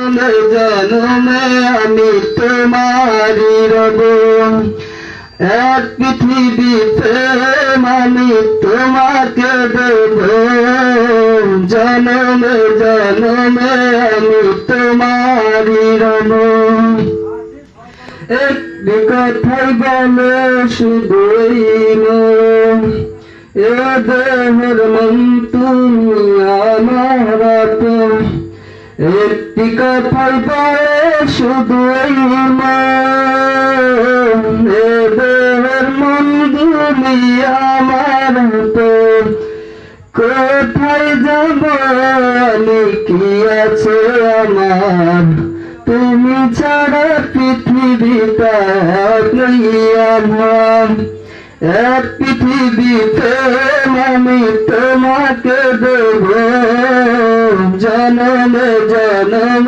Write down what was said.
জনমে জনমে আমি তোমারি রব। এক পৃথিবী প্রেম আমি তোমাকে দেব, জনমে জনমে আমি তোমারি রব। একটি কথাই বলে শুধুই মন, এ দেহের মন তুমি আমার আপন। একটি কথাই বলে শুধুই মন, এ দেহের মন তুমি আমার আপন। কোথায় যাব আমি, কি আছে আমার, তুমি ছাড়া পৃথিবীটা নেই আমার। এক পৃথিবী প্রেম আমি তোমাকে দেব, জনমে জনমে।